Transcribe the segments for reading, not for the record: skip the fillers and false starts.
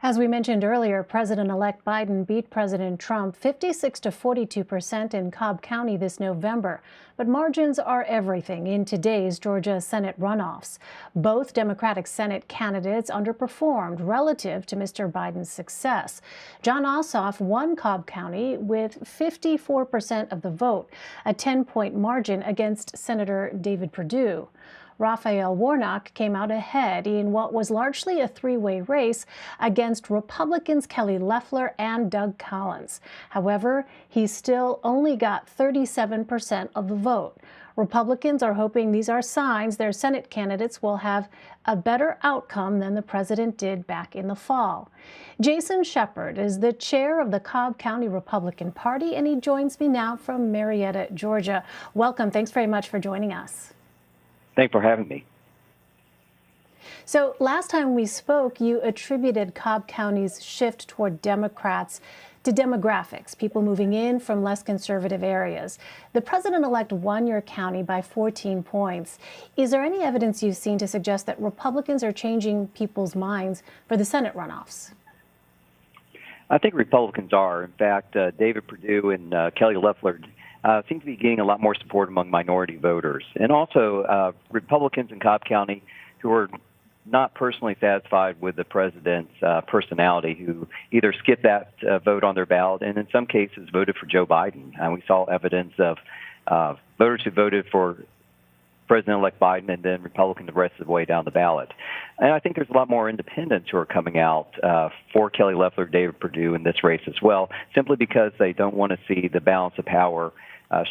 As we mentioned earlier, President-elect Biden beat President Trump 56 to 42% in Cobb County this November. But margins are everything in today's Georgia Senate runoffs. Both Democratic Senate candidates underperformed relative to Mr. Biden's success. Jon Ossoff won Cobb County with 54% of the vote, a 10-point margin against Senator David Perdue. Raphael Warnock came out ahead in what was largely a three-way race against Republicans Kelly Leffler and Doug Collins. However, he still only got 37% of the vote. Republicans are hoping these are signs their Senate candidates will have a better outcome than the president did back in the fall. Jason Shepard is the chair of the Cobb County Republican Party, and he joins me now from Marietta, Georgia. Welcome. Thanks very much for joining us. Thanks for having me. So last time we spoke, you attributed Cobb County's shift toward Democrats to demographics, people moving in from less conservative areas. The president-elect won your county by 14 points. Is there any evidence you've seen to suggest that Republicans are changing people's minds for the Senate runoffs? I think Republicans are. In fact, David Perdue and Kelly Leffler seem to be getting a lot more support among minority voters. And also Republicans in Cobb County who are not personally satisfied with the president's personality, who either skipped that vote on their ballot and in some cases voted for Joe Biden. And we saw evidence of voters who voted for President-elect Biden and then Republican the rest of the way down the ballot. And I think there's a lot more independents who are coming out for Kelly Leffler, David Perdue in this race as well, simply because they don't want to see the balance of power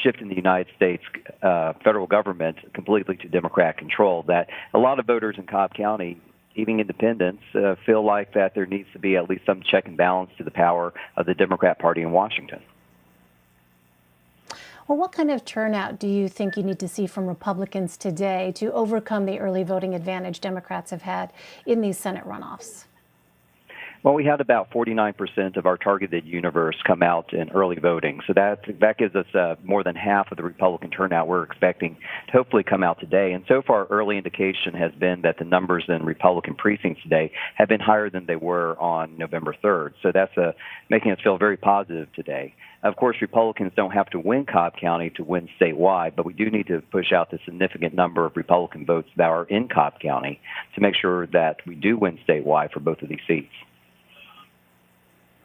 shift in the United States federal government completely to Democrat control. That a lot of voters in Cobb County, even independents, feel like that there needs to be at least some check and balance to the power of the Democrat Party in Washington. Well, what kind of turnout do you think you need to see from Republicans today to overcome the early voting advantage Democrats have had in these Senate runoffs? Well, we had about 49% of our targeted universe come out in early voting. So that gives us more than half of the Republican turnout we're expecting to hopefully come out today. And so far, early indication has been that the numbers in Republican precincts today have been higher than they were on November 3rd. So that's making us feel very positive today. Of course, Republicans don't have to win Cobb County to win statewide, but we do need to push out the significant number of Republican votes that are in Cobb County to make sure that we do win statewide for both of these seats.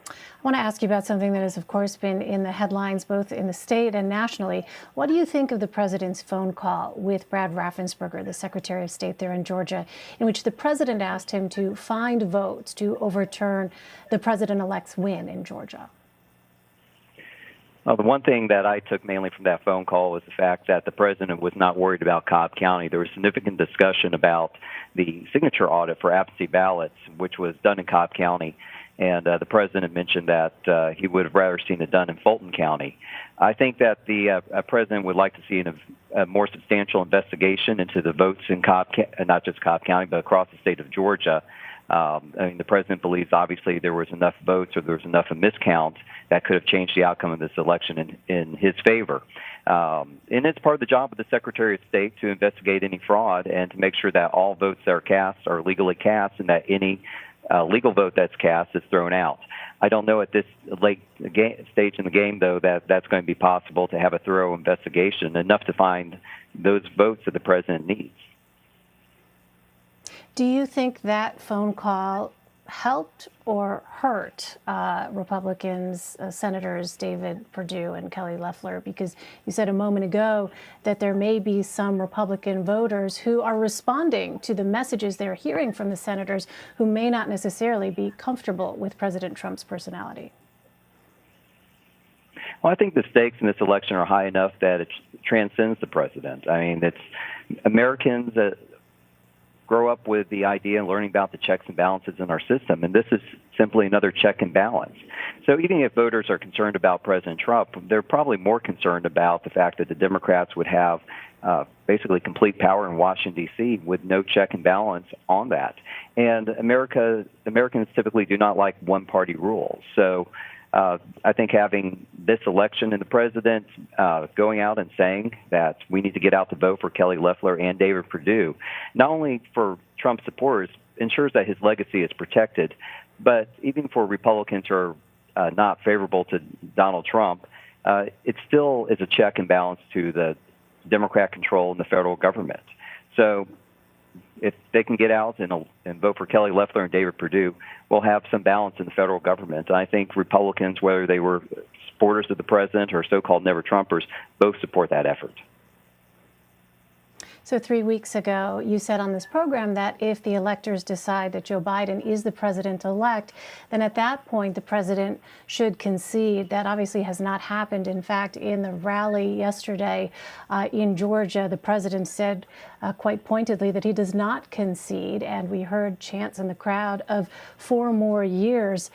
I want to ask you about something that has, of course, been in the headlines both in the state and nationally. What do you think of the president's phone call with Brad Raffensberger, the Secretary of State there in Georgia, in which the president asked him to find votes to overturn the president-elect's win in Georgia? Well, the one thing that I took mainly from that phone call was the fact that the president was not worried about Cobb County. There was significant discussion about the signature audit for absentee ballots, which was done in Cobb County. And the president mentioned that he would have rather seen it done in Fulton County. I think that the president would like to see a more substantial investigation into the votes in not just Cobb County, but across the state of Georgia. I mean, the president believes obviously there was enough votes or there was enough of miscount that could have changed the outcome of this election in his favor. And it's part of the job of the Secretary of State to investigate any fraud and to make sure that all votes that are cast are legally cast and that any legal vote that's cast is thrown out. I don't know at this late stage in the game, though, that that's going to be possible to have a thorough investigation, enough to find those votes that the president needs. Do you think that phone call helped or hurt Republicans, Senators David Perdue and Kelly Leffler? Because you said a moment ago that there may be some Republican voters who are responding to the messages they're hearing from the senators who may not necessarily be comfortable with President Trump's personality. Well, I think the stakes in this election are high enough that it transcends the president. I mean, it's Americans that grow up with the idea and learning about the checks and balances in our system, and this is simply another check and balance. So even if voters are concerned about President Trump, they're probably more concerned about the fact that the Democrats would have basically complete power in Washington, D.C. with no check and balance on that. And Americans typically do not like one-party rule. So I think having this election and the president going out and saying that we need to get out the vote for Kelly Leffler and David Perdue, not only for Trump supporters, ensures that his legacy is protected, But even for Republicans who are not favorable to Donald Trump, it still is a check and balance to the Democrat control in the federal government. So if they can get out and vote for Kelly Leffler and David Perdue, we'll have some balance in the federal government. And I think Republicans, whether they were supporters of the president or so-called never-Trumpers, both support that effort. So 3 weeks ago, you said on this program that if the electors decide that Joe Biden is the president-elect, then at that point the president should concede. That obviously has not happened. In fact, in the rally yesterday in Georgia, the president said quite pointedly that he does not concede, and we heard chants in the crowd of 4 more years.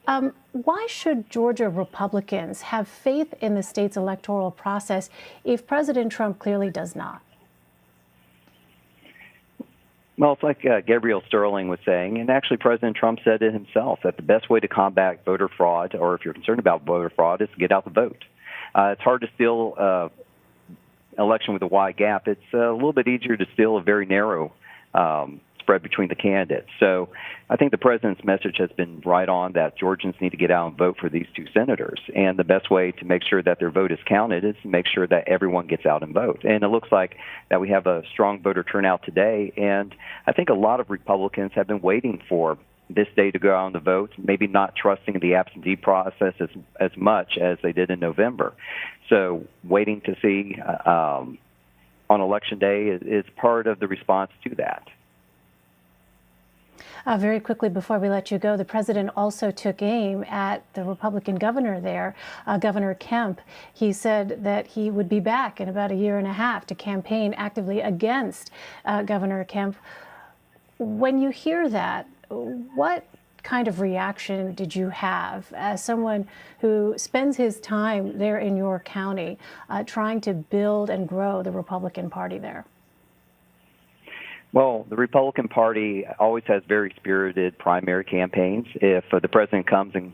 Why should Georgia Republicans have faith in the state's electoral process if President Trump clearly does not? Well, it's like Gabriel Sterling was saying, and actually President Trump said it himself, that the best way to combat voter fraud, or if you're concerned about voter fraud, is to get out the vote. It's hard to steal an election with a wide gap. It's a little bit easier to steal a very narrow spread between the candidates. So I think the president's message has been right on that Georgians need to get out and vote for these 2 senators. And the best way to make sure that their vote is counted is to make sure that everyone gets out and vote. And it looks like that we have a strong voter turnout today. And I think a lot of Republicans have been waiting for this day to go out and vote, maybe not trusting the absentee process as much as they did in November. So waiting to see on Election Day is part of the response to that. Very quickly before we let you go, the president also took aim at the Republican governor there, Governor Kemp. He said that he would be back in about 1.5 years to campaign actively against Governor Kemp. When you hear that, what kind of reaction did you have as someone who spends his time there in your county trying to build and grow the Republican Party there? Well, the Republican Party always has very spirited primary campaigns. If the president comes and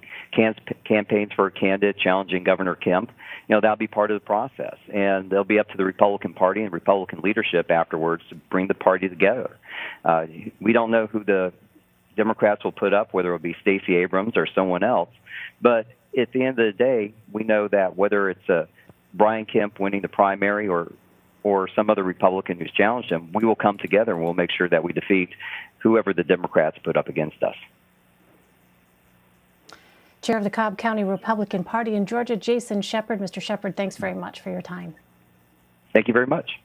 campaigns for a candidate challenging Governor Kemp, that'll be part of the process. And it'll be up to the Republican Party and Republican leadership afterwards to bring the party together. We don't know who the Democrats will put up, whether it'll be Stacey Abrams or someone else. But at the end of the day, we know that whether it's Brian Kemp winning the primary or some other Republican who's challenged him, we will come together and we'll make sure that we defeat whoever the Democrats put up against us. Chair of the Cobb County Republican Party in Georgia, Jason Shepard. Mr. Shepard, thanks very much for your time. Thank you very much.